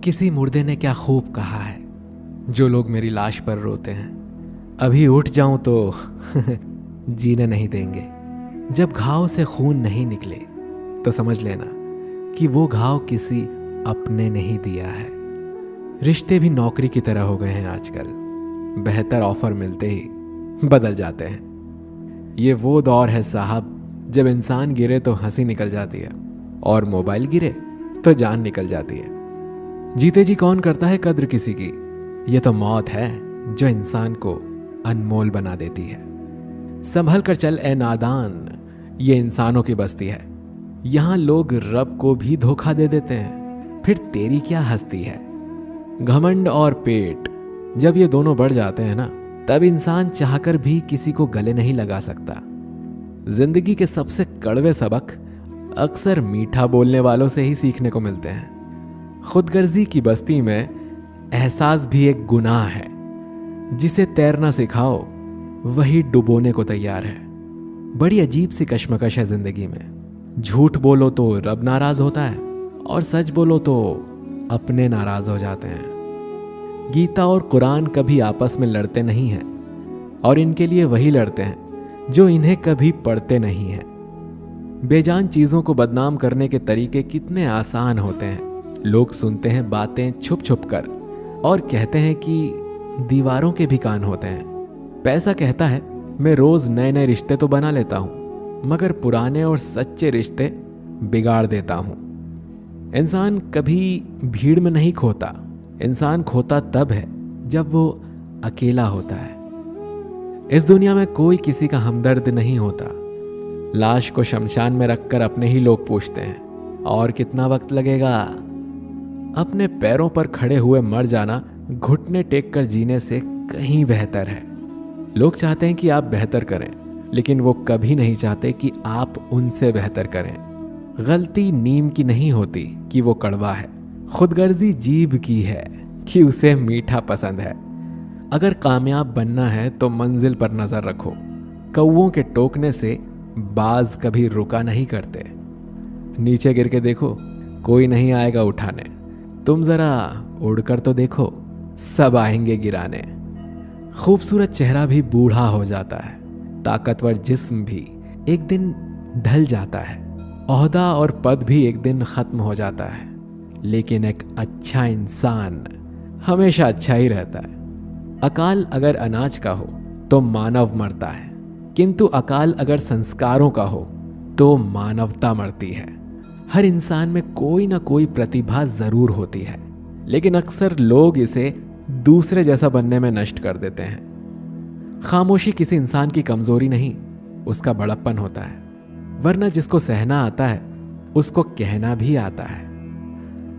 किसी मुर्दे ने क्या खूब कहा है, जो लोग मेरी लाश पर रोते हैं अभी उठ जाऊं तो जीने नहीं देंगे। जब घाव से खून नहीं निकले तो समझ लेना कि वो घाव किसी अपने ने ही दिया है। रिश्ते भी नौकरी की तरह हो गए हैं आजकल, बेहतर ऑफर मिलते ही बदल जाते हैं। ये वो दौर है साहब, जब इंसान गिरे तो हंसी निकल जाती है और मोबाइल गिरे तो जान निकल जाती है। जीते जी कौन करता है कद्र किसी की? ये तो मौत है जो इंसान को अनमोल बना देती है। संभल कर चल ए नादान, ये इंसानों की बस्ती है। यहां लोग रब को भी धोखा दे देते हैं, फिर तेरी क्या हस्ती है। घमंड और पेट जब ये दोनों बढ़ जाते हैं ना, तब इंसान चाहकर भी किसी को गले नहीं लगा सकता। जिंदगी के सबसे कड़वे सबक अक्सर मीठा बोलने वालों से ही सीखने को मिलते हैं। खुदगर्जी की बस्ती में एहसास भी एक गुनाह है। जिसे तैरना सिखाओ वही डुबोने को तैयार है। बड़ी अजीब सी कश्मकश है जिंदगी में। झूठ बोलो तो रब नाराज होता है और सच बोलो तो अपने नाराज हो जाते हैं। गीता और कुरान कभी आपस में लड़ते नहीं हैं, और इनके लिए वही लड़ते हैं जो इन्हें कभी पढ़ते नहीं हैं। बेजान चीजों को बदनाम करने के तरीके कितने आसान होते हैं। लोग सुनते हैं बातें छुप छुप कर और कहते हैं कि दीवारों के भी कान होते हैं। पैसा कहता है मैं रोज नए नए रिश्ते तो बना लेता हूं, मगर पुराने और सच्चे रिश्ते बिगाड़ देता हूं। इंसान कभी भीड़ में नहीं खोता, इंसान खोता तब है जब वो अकेला होता है। इस दुनिया में कोई किसी का हमदर्द नहीं होता। लाश को शमशान में रखकर अपने ही लोग पूछते हैं, और कितना वक्त लगेगा? अपने पैरों पर खड़े हुए मर जाना घुटने टेक कर जीने से कहीं बेहतर है। लोग चाहते हैं कि आप बेहतर करें, लेकिन वो कभी नहीं चाहते कि आप उनसे बेहतर करें। गलती नीम की नहीं होती कि वो कड़वा है, खुदगर्जी जीभ की है कि उसे मीठा पसंद है। अगर कामयाब बनना है तो मंजिल पर नजर रखो। कौवों के टोकने से बाज कभी रुका नहीं करते। नीचे गिर के देखो, कोई नहीं आएगा उठाने। तुम जरा उड़कर तो देखो, सब आएंगे गिराने। खूबसूरत चेहरा भी बूढ़ा हो जाता है, ताकतवर जिस्म भी एक दिन ढल जाता है, ओहदा और पद भी एक दिन खत्म हो जाता है, लेकिन एक अच्छा इंसान हमेशा अच्छा ही रहता है। अकाल अगर अनाज का हो तो मानव मरता है, किंतु अकाल अगर संस्कारों का हो तो मानवता मरती है। हर इंसान में कोई ना कोई प्रतिभा जरूर होती है, लेकिन अक्सर लोग इसे दूसरे जैसा बनने में नष्ट कर देते हैं। खामोशी किसी इंसान की कमजोरी नहीं, उसका बड़प्पन होता है। वरना जिसको सहना आता है उसको कहना भी आता है।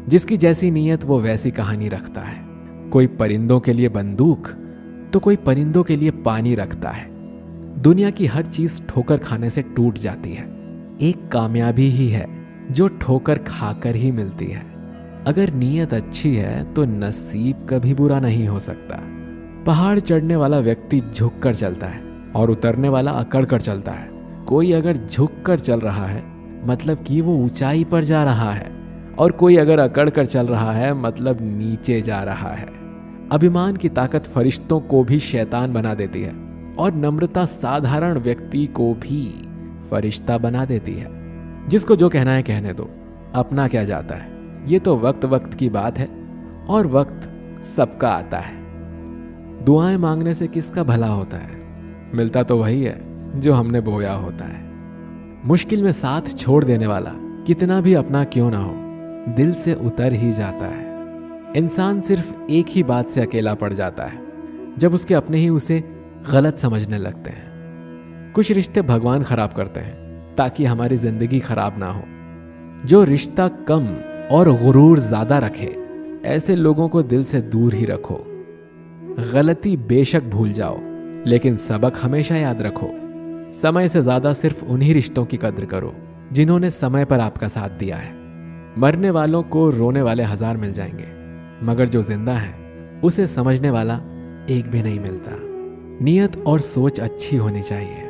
जिसकी जैसी नीयत वो वैसी कहानी रखता है। कोई परिंदों के लिए बंदूक तो कोई परिंदों के लिए पानी रखता है। दुनिया की हर चीज ठोकर खाने से टूट जाती है। एक कामयाबी ही है जो ठोकर खाकर ही मिलती है। अगर नीयत अच्छी है तो नसीब कभी बुरा नहीं हो सकता। पहाड़ चढ़ने वाला व्यक्ति झुक कर चलता है और उतरने वाला अकड़ कर चलता है। कोई अगर झुक कर चल रहा है मतलब कि वो ऊंचाई पर जा रहा है, और कोई अगर अकड़ कर चल रहा है मतलब नीचे जा रहा है। अभिमान की ताकत फरिश्तों को भी शैतान बना देती है, और नम्रता साधारण व्यक्ति को भी फरिश्ता बना देती है। जिसको जो कहना है कहने दो, अपना क्या जाता है। ये तो वक्त वक्त की बात है, और वक्त सबका आता है। दुआएं मांगने से किसका भला होता है? मिलता तो वही है जो हमने बोया होता है। मुश्किल में साथ छोड़ देने वाला कितना भी अपना क्यों ना हो, दिल से उतर ही जाता है। इंसान सिर्फ एक ही बात से अकेला पड़ जाता है, जब उसके अपने ही उसे गलत समझने लगते हैं। कुछ रिश्ते भगवान खराब करते हैं ताकि हमारी जिंदगी खराब ना हो। जो रिश्ता कम और गुरूर ज्यादा रखे, ऐसे लोगों को दिल से दूर ही रखो। गलती बेशक भूल जाओ, लेकिन सबक हमेशा याद रखो। समय से ज्यादा सिर्फ उन्हीं रिश्तों की कद्र करो जिन्होंने समय पर आपका साथ दिया है। मरने वालों को रोने वाले 1000 मिल जाएंगे, मगर जो जिंदा है उसे समझने वाला एक भी नहीं मिलता। नियत और सोच अच्छी होनी चाहिए।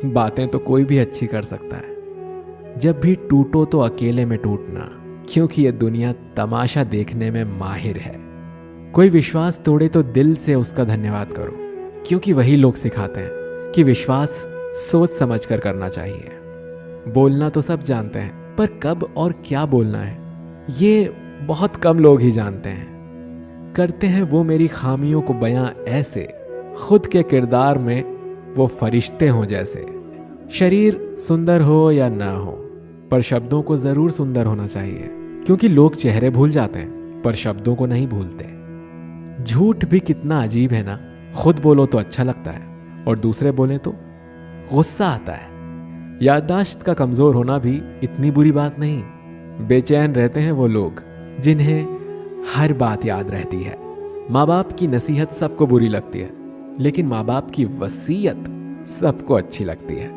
बातें तो कोई भी अच्छी कर सकता है। जब भी टूटो तो अकेले में टूटना, क्योंकि ये दुनिया तमाशा देखने में माहिर है। कोई विश्वास तोड़े तो दिल से उसका धन्यवाद करो, क्योंकि वही लोग सिखाते हैं कि विश्वास सोच समझ कर करना चाहिए। बोलना तो सब जानते हैं, पर कब और क्या बोलना है ये बहुत कम लोग ही जानते हैं। करते हैं वो मेरी खामियों को बयां ऐसे, खुद के किरदार में वो फरिश्ते हों जैसे। शरीर सुंदर हो या ना हो, पर शब्दों को जरूर सुंदर होना चाहिए, क्योंकि लोग चेहरे भूल जाते हैं पर शब्दों को नहीं भूलते। झूठ भी कितना अजीब है ना, खुद बोलो तो अच्छा लगता है और दूसरे बोले तो गुस्सा आता है। याददाश्त का कमजोर होना भी इतनी बुरी बात नहीं। बेचैन रहते हैं वो लोग जिन्हें हर बात याद रहती है। माँ बाप की नसीहत सबको बुरी लगती है, लेकिन माँ बाप की वसीयत सबको अच्छी लगती है।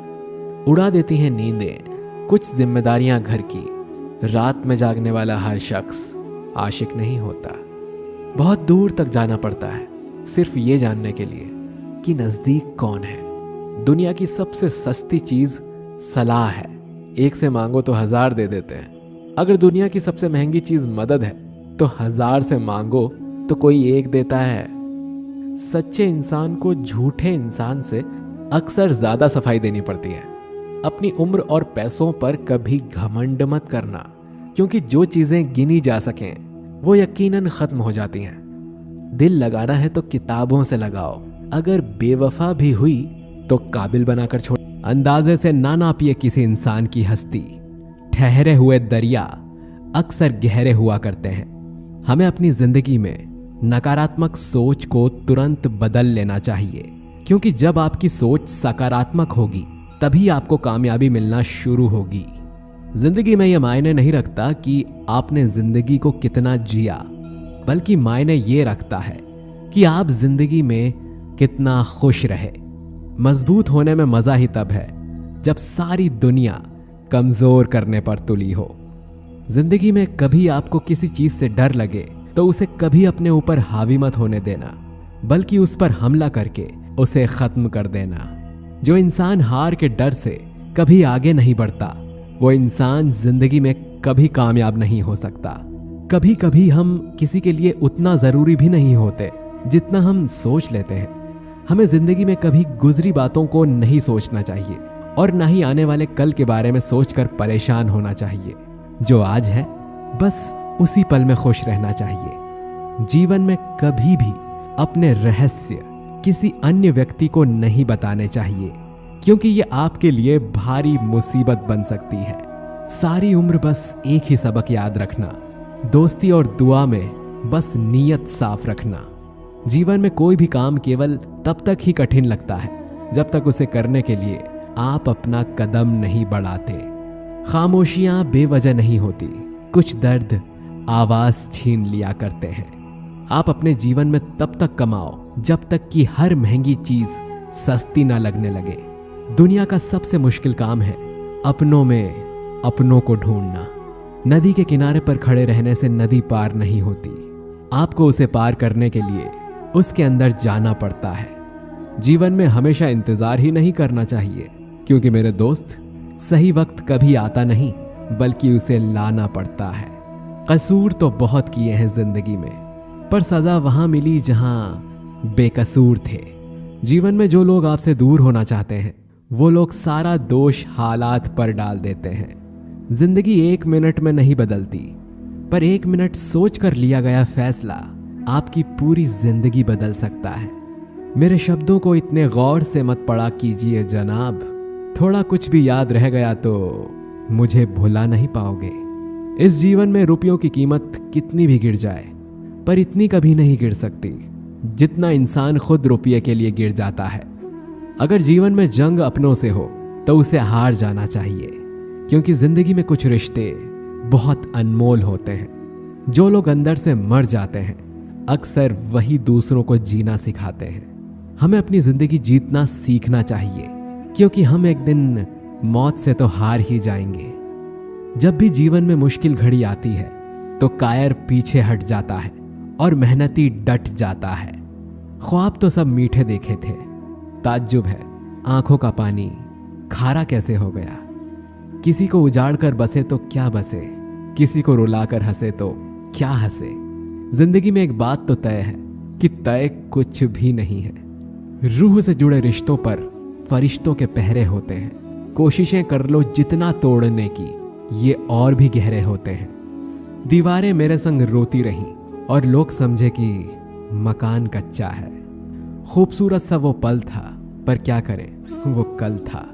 उड़ा देती हैं नींदें कुछ जिम्मेदारियां घर की। रात में जागने वाला हर शख्स आशिक नहीं होता। बहुत दूर तक जाना पड़ता है सिर्फ ये जानने के लिए कि नजदीक कौन है। दुनिया की सबसे सस्ती चीज सलाह है। एक से मांगो तो 1000 दे देते हैं। अगर दुनिया की सबसे महंगी चीज मदद है तो 1000 से मांगो तो कोई एक देता है। सच्चे इंसान को झूठे इंसान से अक्सर ज्यादा सफाई देनी पड़ती है। अपनी उम्र और पैसों पर कभी घमंड मत करना, क्योंकि जो चीजें गिनी जा सकें वो यकीनन खत्म हो जाती हैं। दिल लगाना है तो किताबों से लगाओ। अगर बेवफा भी हुई तो काबिल बनाकर छोड़। अंदाजे से ना नापिए किसी इंसान की हस्ती। ठहरे हुए दरिया अक्सर गहरे हुआ करते हैं। हमें अपनी जिंदगी में नकारात्मक सोच को तुरंत बदल लेना चाहिए, क्योंकि जब आपकी सोच सकारात्मक होगी तभी आपको कामयाबी मिलना शुरू होगी। जिंदगी में यह मायने नहीं रखता कि आपने जिंदगी को कितना जिया, बल्कि मायने ये रखता है कि आप जिंदगी में कितना खुश रहे। मजबूत होने में मजा ही तब है जब सारी दुनिया कमजोर करने पर तुली हो। जिंदगी में कभी आपको किसी चीज से डर लगे तो उसे कभी अपने ऊपर हावी मत होने देना, बल्कि उस पर हमला करके उसे खत्म कर देना। जो इंसान हार के डर से कभी आगे नहीं बढ़ता, वो इंसान जिंदगी में कभी कामयाब नहीं हो सकता। कभी कभी हम किसी के लिए उतना जरूरी भी नहीं होते जितना हम सोच लेते हैं। हमें जिंदगी में कभी गुजरी बातों को नहीं सोचना चाहिए और ना ही आने वाले कल के बारे में सोचकर परेशान होना चाहिए। जो आज है बस उसी पल में खुश रहना चाहिए। जीवन में कभी भी अपने रहस्य किसी अन्य व्यक्ति को नहीं बताने चाहिए, क्योंकि ये आपके लिए भारी मुसीबत बन सकती है। सारी उम्र बस एक ही सबक याद रखना, दोस्ती और दुआ में बस नीयत साफ रखना। जीवन में कोई भी काम केवल तब तक ही कठिन लगता है जब तक उसे करने के लिए आप अपना कदम नहीं बढ़ाते। खामोशियां बेवजह नहीं होती, कुछ दर्द आवाज छीन लिया करते हैं। आप अपने जीवन में तब तक कमाओ जब तक कि हर महंगी चीज सस्ती ना लगने लगे। दुनिया का सबसे मुश्किल काम है अपनों में अपनों को ढूंढना। नदी के किनारे पर खड़े रहने से नदी पार नहीं होती, आपको उसे पार करने के लिए उसके अंदर जाना पड़ता है। जीवन में हमेशा इंतजार ही नहीं करना चाहिए, क्योंकि मेरे दोस्त सही वक्त कभी आता नहीं बल्कि उसे लाना पड़ता है। कसूर तो बहुत किए हैं जिंदगी में, पर सजा वहां मिली जहां बेकसूर थे। जीवन में जो लोग आपसे दूर होना चाहते हैं वो लोग सारा दोष हालात पर डाल देते हैं। जिंदगी 1 मिनट में नहीं बदलती, पर 1 मिनट सोच कर लिया गया फैसला आपकी पूरी जिंदगी बदल सकता है। मेरे शब्दों को इतने गौर से मत पढ़ा कीजिए जनाब, थोड़ा कुछ भी याद रह गया तो मुझे भुला नहीं पाओगे। इस जीवन में रुपयों की कीमत कितनी भी गिर जाए, पर इतनी कभी नहीं गिर सकती जितना इंसान खुद रुपये के लिए गिर जाता है। अगर जीवन में जंग अपनों से हो तो उसे हार जाना चाहिए, क्योंकि जिंदगी में कुछ रिश्ते बहुत अनमोल होते हैं। जो लोग अंदर से मर जाते हैं अक्सर वही दूसरों को जीना सिखाते हैं। हमें अपनी जिंदगी जीतना सीखना चाहिए, क्योंकि हम एक दिन मौत से तो हार ही जाएंगे। जब भी जीवन में मुश्किल घड़ी आती है तो कायर पीछे हट जाता है और मेहनती डट जाता है। ख्वाब तो सब मीठे देखे थे, ताज्जुब है आंखों का पानी खारा कैसे हो गया। किसी को उजाड़ कर बसे तो क्या बसे, किसी को रुलाकर हंसे तो क्या हंसे। जिंदगी में एक बात तो तय है कि तय कुछ भी नहीं है। रूह से जुड़े रिश्तों पर फरिश्तों के पहरे होते हैं। कोशिशें कर लो जितना तोड़ने की, ये और भी गहरे होते हैं। दीवारें मेरे संग रोती रहीं और लोग समझे कि मकान कच्चा है। खूबसूरत सा वो पल था, पर क्या करें, वो कल था।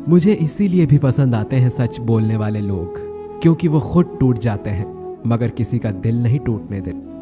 मुझे इसीलिए भी पसंद आते हैं सच बोलने वाले लोग, क्योंकि वो खुद टूट जाते हैं मगर किसी का दिल नहीं टूटने देते।